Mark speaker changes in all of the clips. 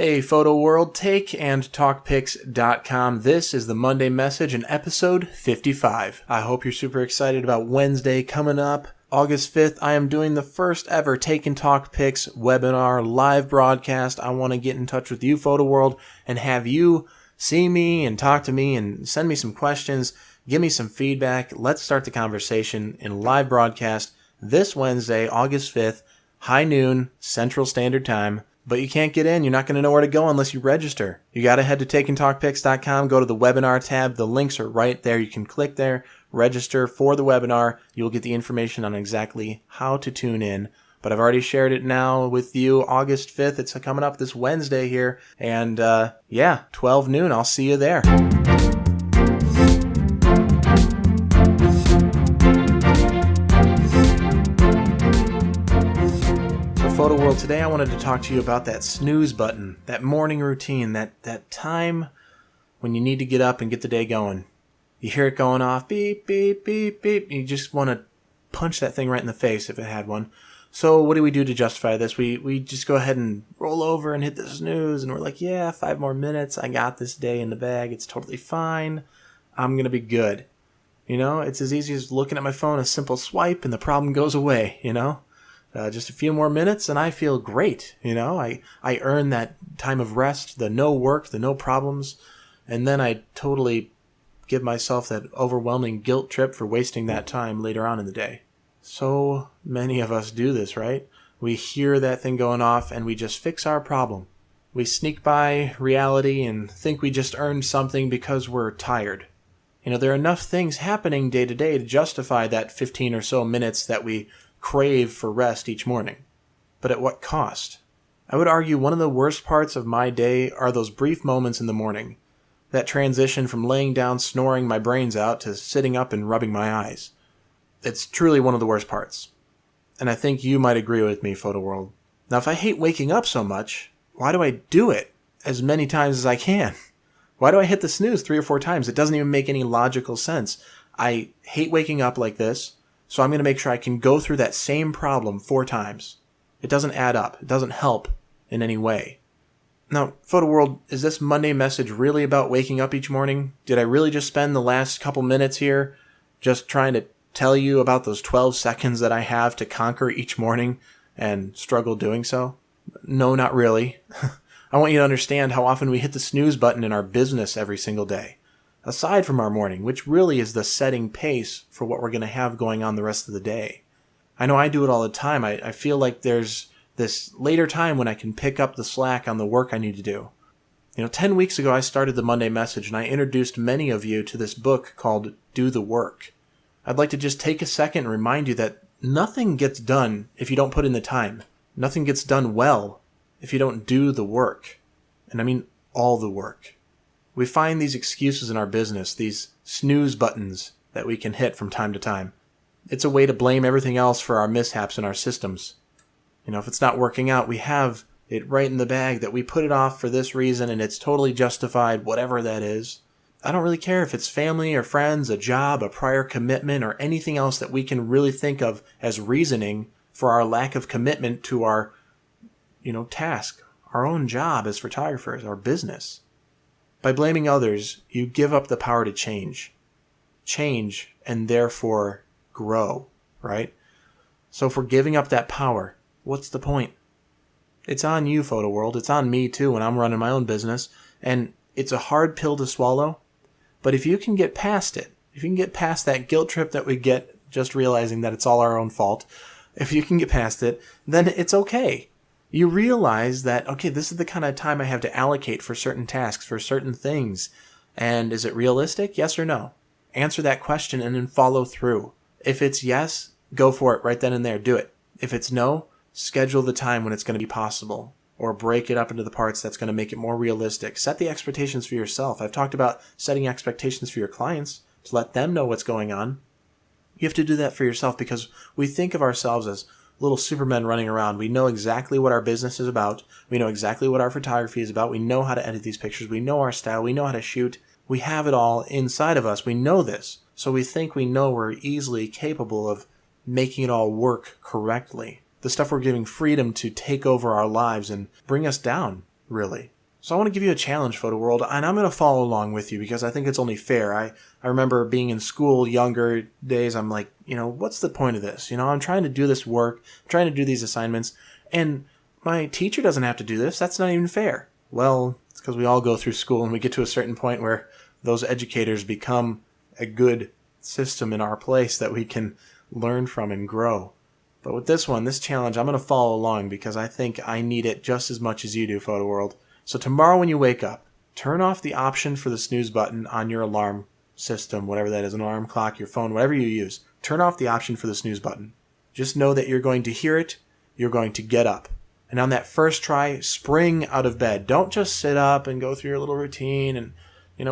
Speaker 1: Hey Photo World, takeandtalkpics.com. This is the Monday Message in episode 55. I hope you're super excited about Wednesday coming up. August 5th, I am doing the first ever Take and Talk Pics webinar live broadcast. I want to get in touch with you, Photo World, and have you see me and talk to me and send me some questions, give me some feedback. Let's start the conversation in live broadcast this Wednesday, August 5th, high noon, Central Standard Time. But you can't get in. You're not going to know where to go unless you register. You got to head to takeandtalkpics.com, go to the webinar tab. The links are right there. You can click there, register for the webinar. You'll get the information on exactly how to tune in. But I've already shared it now with you. August 5th, it's coming up this Wednesday here. And 12 noon. I'll see you there. Photo World, today I wanted to talk to you about that snooze button, that morning routine, that time when you need to get up and get the day going. You hear it going off, beep, beep, beep, beep. You just want to punch that thing right in the face if it had one. So what do we do to justify this? We just go ahead and roll over and hit the snooze, and we're like, yeah, 5 more minutes. I got this day in the bag. It's totally fine. I'm going to be good. You know, it's as easy as looking at my phone, a simple swipe, and the problem goes away, you know? Just a few more minutes and I feel great. You know, I earn that time of rest, the no work, the no problems. And then I totally give myself that overwhelming guilt trip for wasting that time later on in the day. So many of us do this, right? We hear that thing going off and we just fix our problem. We sneak by reality and think we just earned something because we're tired. You know, there are enough things happening day to day to justify that 15 or so minutes that we crave for rest each morning. But at what cost? I would argue one of the worst parts of my day are those brief moments in the morning. That transition from laying down snoring my brains out to sitting up and rubbing my eyes. It's truly one of the worst parts. And I think you might agree with me, Photo World. Now, if I hate waking up so much, why do I do it as many times as I can? Why do I hit the snooze 3 or 4 times? It doesn't even make any logical sense. I hate waking up like this. So I'm going to make sure I can go through that same problem 4 times. It doesn't add up. It doesn't help in any way. Now, Photo World, is this Monday Message really about waking up each morning? Did I really just spend the last couple minutes here just trying to tell you about those 12 seconds that I have to conquer each morning and struggle doing so? No, not really. I want you to understand how often we hit the snooze button in our business every single day. Aside from our morning, which really is the setting pace for what we're going to have going on the rest of the day. I know I do it all the time. I feel like there's this later time when I can pick up the slack on the work I need to do. You know, 10 weeks ago I started the Monday Message and I introduced many of you to this book called Do the Work. I'd like to just take a second and remind you that nothing gets done if you don't put in the time. Nothing gets done well if you don't do the work. And I mean all the work. We find these excuses in our business, these snooze buttons that we can hit from time to time. It's a way to blame everything else for our mishaps in our systems. You know, if it's not working out, we have it right in the bag that we put it off for this reason and it's totally justified, whatever that is. I don't really care if it's family or friends, a job, a prior commitment, or anything else that we can really think of as reasoning for our lack of commitment to our, task, our own job as photographers, our business. By blaming others, you give up the power to change. Change and therefore grow, right? So if we're giving up that power, what's the point? It's on you, Photo World. It's on me too when I'm running my own business. And it's a hard pill to swallow. But if you can get past it, if you can get past that guilt trip that we get just realizing that it's all our own fault, if you can get past it, then it's okay. You realize that, okay, this is the kind of time I have to allocate for certain tasks, for certain things. And is it realistic? Yes or no? Answer that question and then follow through. If it's yes, go for it right then and there. Do it. If it's no, schedule the time when it's going to be possible. Or break it up into the parts that's going to make it more realistic. Set the expectations for yourself. I've talked about setting expectations for your clients to let them know what's going on. You have to do that for yourself because we think of ourselves as little supermen running around. We know exactly what our business is about. We know exactly what our photography is about. We know how to edit these pictures. We know our style. We know how to shoot. We have it all inside of us. We know this. So we think we know we're easily capable of making it all work correctly. The stuff we're giving freedom to take over our lives and bring us down. really. So I want to give you a challenge, photo world, and I'm going to follow along with you because I think it's only fair. I remember being in school, younger days, I'm like, what's the point of this? I'm trying to do this work, I'm trying to do these assignments, and my teacher doesn't have to do this. That's not even fair. Well, it's because we all go through school and we get to a certain point where those educators become a good system in our place that we can learn from and grow. But with this challenge, I'm going to follow along because I think I need it just as much as you do, photo world. So tomorrow when you wake up, turn off the option for the snooze button on your alarm system, whatever that is, an alarm clock, your phone, whatever you use. Turn off the option for the snooze button. Just know that you're going to hear it, you're going to get up. And on that first try, spring out of bed. Don't just sit up and go through your little routine and,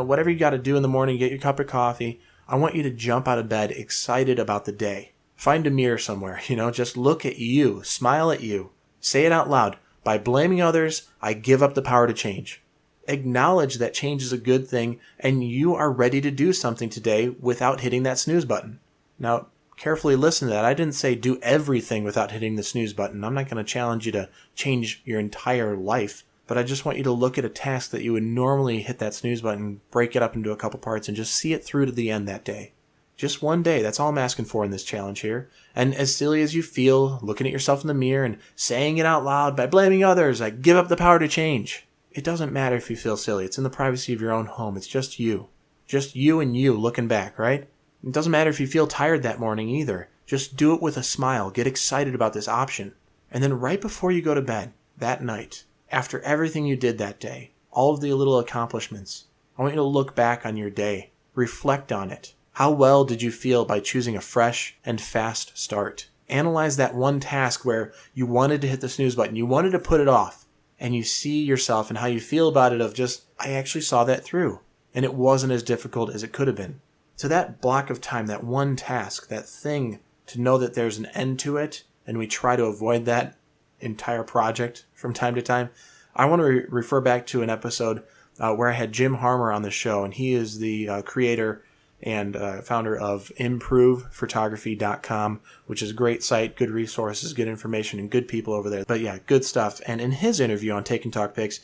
Speaker 1: whatever you got to do in the morning, get your cup of coffee. I want you to jump out of bed excited about the day. Find a mirror somewhere, just look at you, smile at you, say it out loud. By blaming others, I give up the power to change. Acknowledge that change is a good thing and you are ready to do something today without hitting that snooze button. Now, carefully listen to that. I didn't say do everything without hitting the snooze button. I'm not going to challenge you to change your entire life, but I just want you to look at a task that you would normally hit that snooze button, break it up into a couple parts, and just see it through to the end that day. Just one day. That's all I'm asking for in this challenge here. And as silly as you feel, looking at yourself in the mirror and saying it out loud, by blaming others, I give up the power to change. It doesn't matter if you feel silly. It's in the privacy of your own home. It's just you. Just you and you looking back, right? It doesn't matter if you feel tired that morning either. Just do it with a smile. Get excited about this option. And then right before you go to bed that night, after everything you did that day, all of the little accomplishments, I want you to look back on your day. Reflect on it. How well did you feel by choosing a fresh and fast start? Analyze that one task where you wanted to hit the snooze button, you wanted to put it off, and you see yourself and how you feel about it of just, I actually saw that through, and it wasn't as difficult as it could have been. So that block of time, that one task, that thing, to know that there's an end to it, and we try to avoid that entire project from time to time, I want to refer back to an episode where I had Jim Harmer on the show, and he is the creator and founder of improvephotography.com, which is a great site, good resources, good information, and good people over there. But yeah, good stuff. And in his interview on Take and Talk Pics,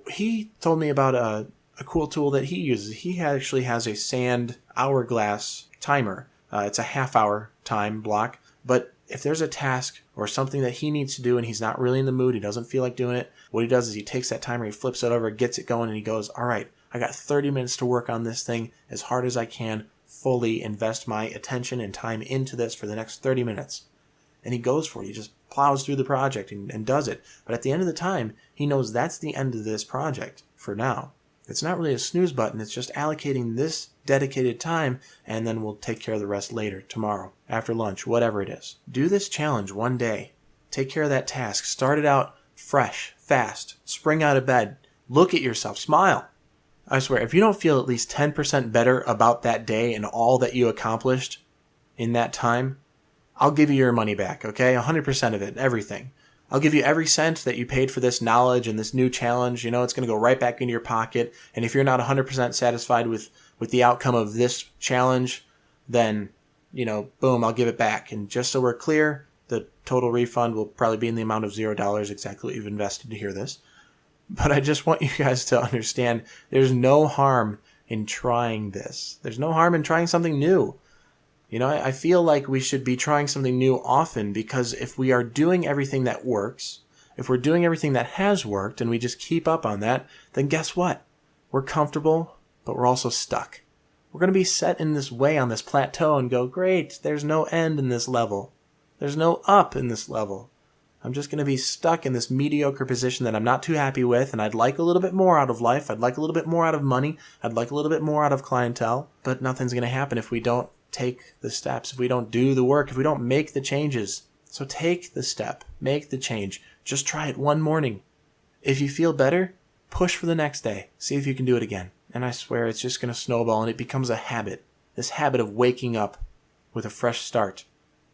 Speaker 1: he told me about a cool tool that he uses. He actually has a sand hourglass timer. It's a half-hour time block. But if there's a task or something that he needs to do and he's not really in the mood, he doesn't feel like doing it, what he does is he takes that timer, he flips it over, gets it going, and he goes, all right, I got 30 minutes to work on this thing as hard as I can, fully invest my attention and time into this for the next 30 minutes. And he goes for it. He just plows through the project and does it. But at the end of the time, he knows that's the end of this project for now. It's not really a snooze button. It's just allocating this dedicated time, and then we'll take care of the rest later, tomorrow, after lunch, whatever it is. Do this challenge one day. Take care of that task. Start it out fresh, fast. Spring out of bed. Look at yourself. Smile. I swear, if you don't feel at least 10% better about that day and all that you accomplished in that time, I'll give you your money back, okay? 100% of it, everything. I'll give you every cent that you paid for this knowledge and this new challenge. It's going to go right back into your pocket. And if you're not 100% satisfied with the outcome of this challenge, then, boom, I'll give it back. And just so we're clear, the total refund will probably be in the amount of $0, exactly what you've invested to hear this. But I just want you guys to understand there's no harm in trying this. There's no harm in trying something new. I feel like we should be trying something new often, because if we are doing everything that works, if we're doing everything that has worked and we just keep up on that, then guess what? We're comfortable, but we're also stuck. We're going to be set in this way on this plateau and go, great, there's no end in this level. There's no up in this level. I'm just going to be stuck in this mediocre position that I'm not too happy with, and I'd like a little bit more out of life. I'd like a little bit more out of money. I'd like a little bit more out of clientele, but nothing's going to happen if we don't take the steps, if we don't do the work, if we don't make the changes. So take the step, make the change. Just try it one morning. If you feel better, push for the next day. See if you can do it again. And I swear it's just going to snowball, and it becomes a habit. This habit of waking up with a fresh start.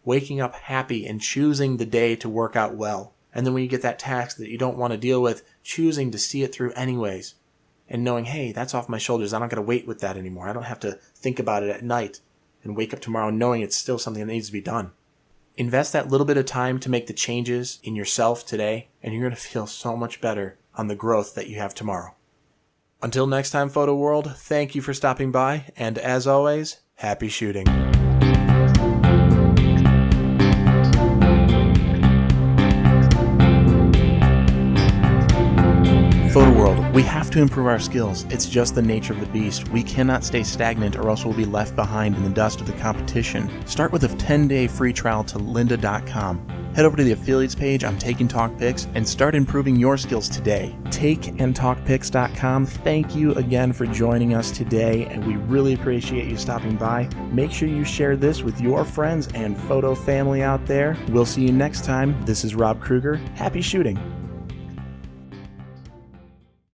Speaker 1: Waking up happy and choosing the day to work out well. And then when you get that task that you don't want to deal with, choosing to see it through anyways. And knowing, hey, that's off my shoulders. I'm not going to wait with that anymore. I don't have to think about it at night and wake up tomorrow knowing it's still something that needs to be done. Invest that little bit of time to make the changes in yourself today, and you're going to feel so much better on the growth that you have tomorrow. Until next time, Photo World, thank you for stopping by, and as always, happy shooting. Photo World, we have to improve our skills. It's just the nature of the beast. We cannot stay stagnant or else we'll be left behind in the dust of the competition. Start with a 10-day free trial to lynda.com. Head over to the affiliates page on Take and Talk Pics and start improving your skills today. TakeandTalkPics.com. Thank you again for joining us today, and we really appreciate you stopping by. Make sure you share this with your friends and photo family out there. We'll see you next time. This is Rob Kruger. Happy shooting.